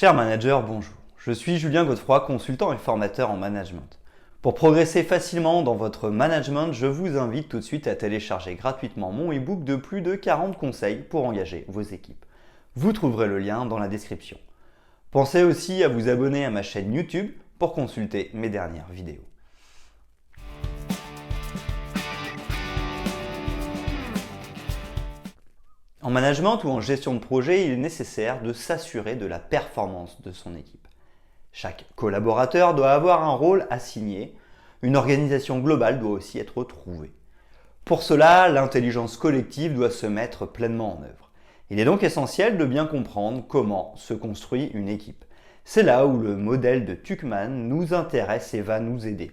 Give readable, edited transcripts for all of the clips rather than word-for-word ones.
Cher manager, bonjour. Je suis Julien Godefroy, consultant et formateur en management. Pour progresser facilement dans votre management, je vous invite tout de suite à télécharger gratuitement mon e-book de plus de 40 conseils pour engager vos équipes. Vous trouverez le lien dans la description. Pensez aussi à vous abonner à ma chaîne YouTube pour consulter mes dernières vidéos. En management ou en gestion de projet, il est nécessaire de s'assurer de la performance de son équipe. Chaque collaborateur doit avoir un rôle assigné, une organisation globale doit aussi être trouvée. Pour cela, l'intelligence collective doit se mettre pleinement en œuvre. Il est donc essentiel de bien comprendre comment se construit une équipe. C'est là où le modèle de Tuckman nous intéresse et va nous aider.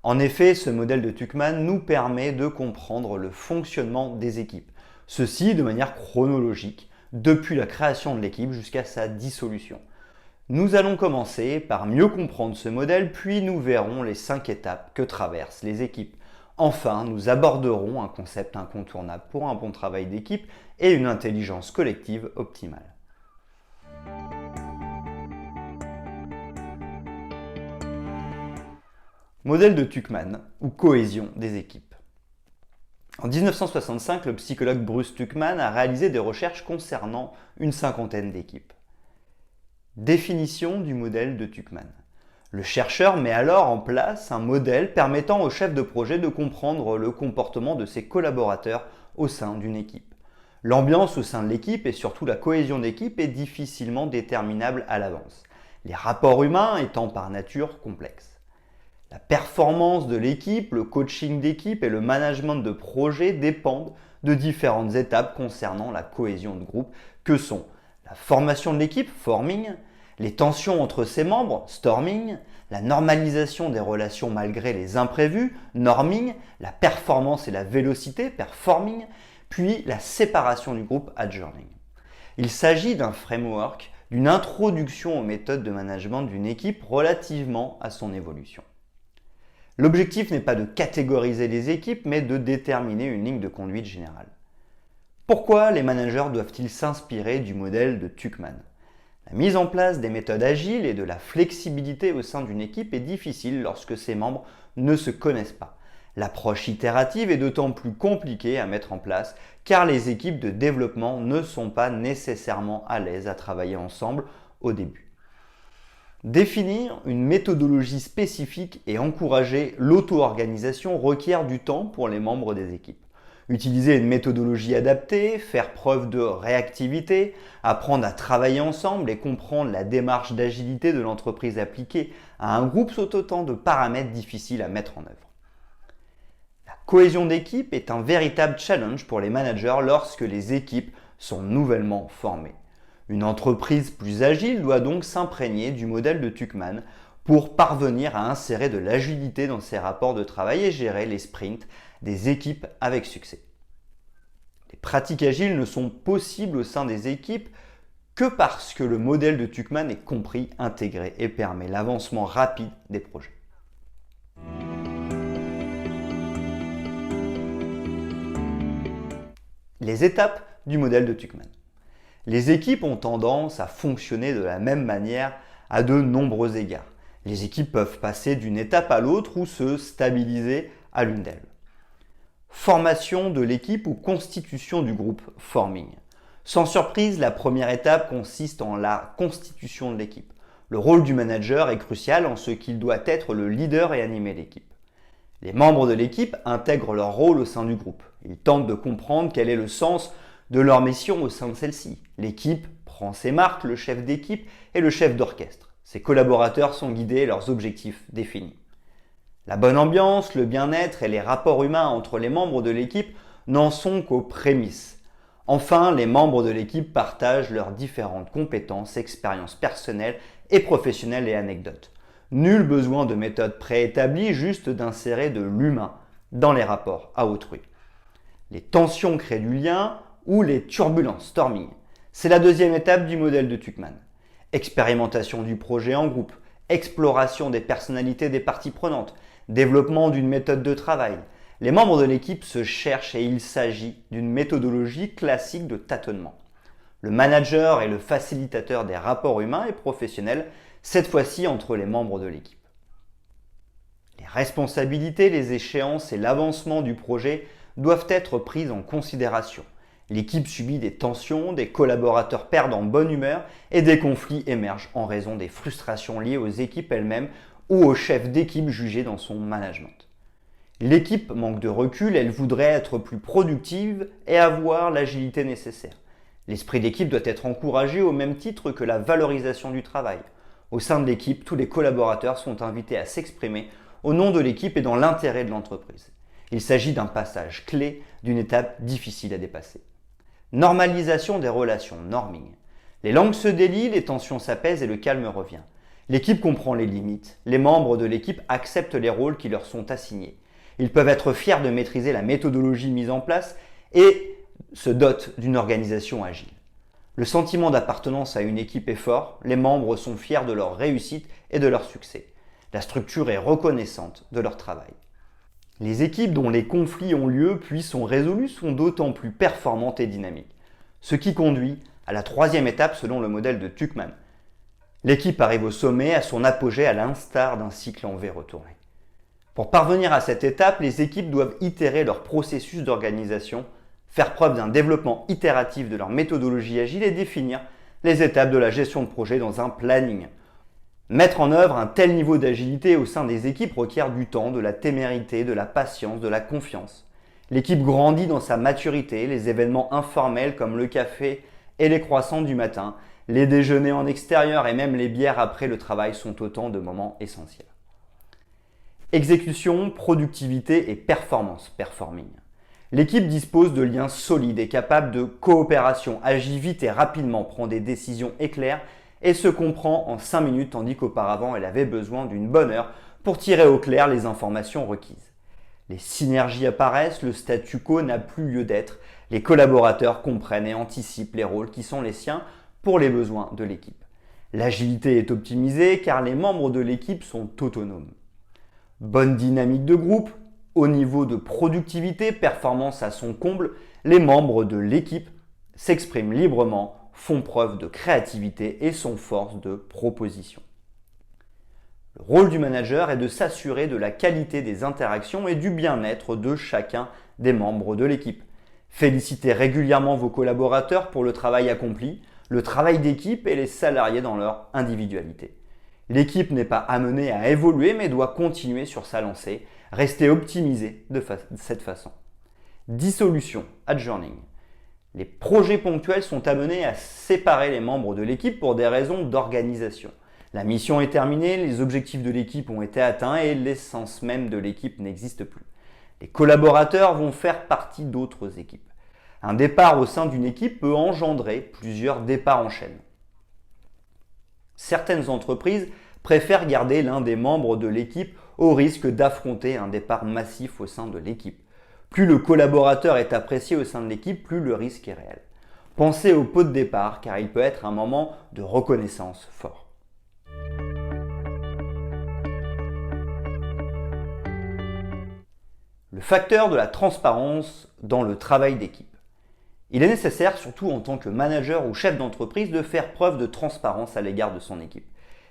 En effet, ce modèle de Tuckman nous permet de comprendre le fonctionnement des équipes. Ceci de manière chronologique, depuis la création de l'équipe jusqu'à sa dissolution. Nous allons commencer par mieux comprendre ce modèle, puis nous verrons les 5 étapes que traversent les équipes. Enfin, nous aborderons un concept incontournable pour un bon travail d'équipe et une intelligence collective optimale. Modèle de Tuckman ou cohésion des équipes. En 1965, le psychologue Bruce Tuckman a réalisé des recherches concernant une cinquantaine d'équipes. Définition du modèle de Tuckman. Le chercheur met alors en place un modèle permettant au chef de projet de comprendre le comportement de ses collaborateurs au sein d'une équipe. L'ambiance au sein de l'équipe et surtout la cohésion d'équipe est difficilement déterminable à l'avance, les rapports humains étant par nature complexes. La performance de l'équipe, le coaching d'équipe et le management de projet dépendent de différentes étapes concernant la cohésion de groupe que sont la formation de l'équipe, forming, les tensions entre ses membres, storming, la normalisation des relations malgré les imprévus, norming, la performance et la vélocité, performing, puis la séparation du groupe, adjourning. Il s'agit d'un framework, d'une introduction aux méthodes de management d'une équipe relativement à son évolution. L'objectif n'est pas de catégoriser les équipes, mais de déterminer une ligne de conduite générale. Pourquoi les managers doivent-ils s'inspirer du modèle de Tuckman ? La mise en place des méthodes agiles et de la flexibilité au sein d'une équipe est difficile lorsque ses membres ne se connaissent pas. L'approche itérative est d'autant plus compliquée à mettre en place car les équipes de développement ne sont pas nécessairement à l'aise à travailler ensemble au début. Définir une méthodologie spécifique et encourager l'auto-organisation requiert du temps pour les membres des équipes. Utiliser une méthodologie adaptée, faire preuve de réactivité, apprendre à travailler ensemble et comprendre la démarche d'agilité de l'entreprise appliquée à un groupe sont autant de paramètres difficiles à mettre en œuvre. La cohésion d'équipe est un véritable challenge pour les managers lorsque les équipes sont nouvellement formées. Une entreprise plus agile doit donc s'imprégner du modèle de Tuckman pour parvenir à insérer de l'agilité dans ses rapports de travail et gérer les sprints des équipes avec succès. Les pratiques agiles ne sont possibles au sein des équipes que parce que le modèle de Tuckman est compris, intégré et permet l'avancement rapide des projets. Les étapes du modèle de Tuckman. Les équipes ont tendance à fonctionner de la même manière à de nombreux égards. Les équipes peuvent passer d'une étape à l'autre ou se stabiliser à l'une d'elles. Formation de l'équipe ou constitution du groupe, forming. Sans surprise, la première étape consiste en la constitution de l'équipe. Le rôle du manager est crucial en ce qu'il doit être le leader et animer l'équipe. Les membres de l'équipe intègrent leur rôle au sein du groupe. Ils tentent de comprendre quel est le sens de leur mission au sein de celle-ci. L'équipe prend ses marques, le chef d'équipe et le chef d'orchestre. Ses collaborateurs sont guidés et leurs objectifs définis. La bonne ambiance, le bien-être et les rapports humains entre les membres de l'équipe n'en sont qu'aux prémices. Enfin, les membres de l'équipe partagent leurs différentes compétences, expériences personnelles et professionnelles et anecdotes. Nul besoin de méthodes préétablies, juste d'insérer de l'humain dans les rapports à autrui. Les tensions créent du lien ou les turbulences, storming. C'est la deuxième étape du modèle de Tuckman. Expérimentation du projet en groupe, exploration des personnalités des parties prenantes, développement d'une méthode de travail. Les membres de l'équipe se cherchent et il s'agit d'une méthodologie classique de tâtonnement. Le manager est le facilitateur des rapports humains et professionnels, cette fois-ci entre les membres de l'équipe. Les responsabilités, les échéances et l'avancement du projet doivent être prises en considération. L'équipe subit des tensions, des collaborateurs perdent en bonne humeur et des conflits émergent en raison des frustrations liées aux équipes elles-mêmes ou au chef d'équipe jugé dans son management. L'équipe manque de recul, elle voudrait être plus productive et avoir l'agilité nécessaire. L'esprit d'équipe doit être encouragé au même titre que la valorisation du travail. Au sein de l'équipe, tous les collaborateurs sont invités à s'exprimer au nom de l'équipe et dans l'intérêt de l'entreprise. Il s'agit d'un passage clé d'une étape difficile à dépasser. Normalisation des relations, norming. Les langues se délient, les tensions s'apaisent et le calme revient. L'équipe comprend les limites. Les membres de l'équipe acceptent les rôles qui leur sont assignés. Ils peuvent être fiers de maîtriser la méthodologie mise en place et se dotent d'une organisation agile. Le sentiment d'appartenance à une équipe est fort, les membres sont fiers de leur réussite et de leur succès. La structure est reconnaissante de leur travail. Les équipes dont les conflits ont lieu puis sont résolus sont d'autant plus performantes et dynamiques. Ce qui conduit à la troisième étape selon le modèle de Tuckman. L'équipe arrive au sommet, à son apogée à l'instar d'un cycle en V retourné. Pour parvenir à cette étape, les équipes doivent itérer leur processus d'organisation, faire preuve d'un développement itératif de leur méthodologie agile et définir les étapes de la gestion de projet dans un planning. Mettre en œuvre un tel niveau d'agilité au sein des équipes requiert du temps, de la témérité, de la patience, de la confiance. L'équipe grandit dans sa maturité, les événements informels comme le café et les croissants du matin, les déjeuners en extérieur et même les bières après le travail sont autant de moments essentiels. Exécution, productivité et performance, performing. L'équipe dispose de liens solides et capable de coopération, agit vite et rapidement, prend des décisions éclairs et se comprend en 5 minutes tandis qu'auparavant elle avait besoin d'une bonne heure pour tirer au clair les informations requises. Les synergies apparaissent, le statu quo n'a plus lieu d'être, les collaborateurs comprennent et anticipent les rôles qui sont les siens pour les besoins de l'équipe. L'agilité est optimisée car les membres de l'équipe sont autonomes. Bonne dynamique de groupe, haut niveau de productivité, performance à son comble, les membres de l'équipe s'expriment librement, font preuve de créativité et sont force de proposition. Le rôle du manager est de s'assurer de la qualité des interactions et du bien-être de chacun des membres de l'équipe. Félicitez régulièrement vos collaborateurs pour le travail accompli, le travail d'équipe et les salariés dans leur individualité. L'équipe n'est pas amenée à évoluer mais doit continuer sur sa lancée, rester optimisée de cette façon. Dissolution, adjourning. Les projets ponctuels sont amenés à séparer les membres de l'équipe pour des raisons d'organisation. La mission est terminée, les objectifs de l'équipe ont été atteints et l'essence même de l'équipe n'existe plus. Les collaborateurs vont faire partie d'autres équipes. Un départ au sein d'une équipe peut engendrer plusieurs départs en chaîne. Certaines entreprises préfèrent garder l'un des membres de l'équipe au risque d'affronter un départ massif au sein de l'équipe. Plus le collaborateur est apprécié au sein de l'équipe, plus le risque est réel. Pensez au pot de départ car il peut être un moment de reconnaissance fort. Le facteur de la transparence dans le travail d'équipe. Il est nécessaire, surtout en tant que manager ou chef d'entreprise, de faire preuve de transparence à l'égard de son équipe.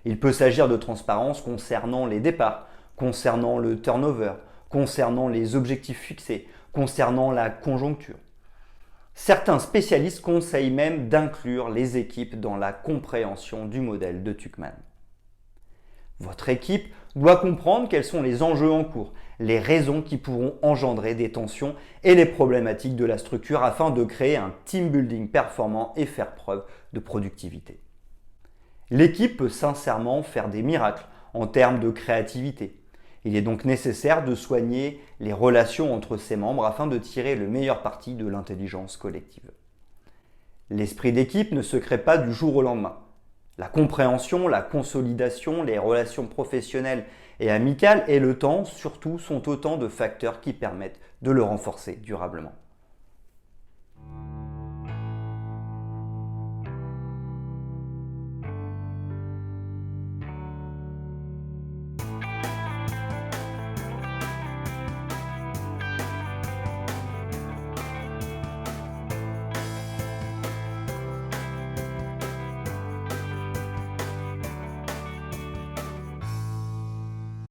Il peut s'agir de transparence concernant les départs, concernant le turnover, concernant les objectifs fixés, concernant la conjoncture. Certains spécialistes conseillent même d'inclure les équipes dans la compréhension du modèle de Tuckman. Votre équipe doit comprendre quels sont les enjeux en cours, les raisons qui pourront engendrer des tensions et les problématiques de la structure afin de créer un team building performant et faire preuve de productivité. L'équipe peut sincèrement faire des miracles en termes de créativité. Il est donc nécessaire de soigner les relations entre ses membres afin de tirer le meilleur parti de l'intelligence collective. L'esprit d'équipe ne se crée pas du jour au lendemain. La compréhension, la consolidation, les relations professionnelles et amicales et le temps, surtout, sont autant de facteurs qui permettent de le renforcer durablement.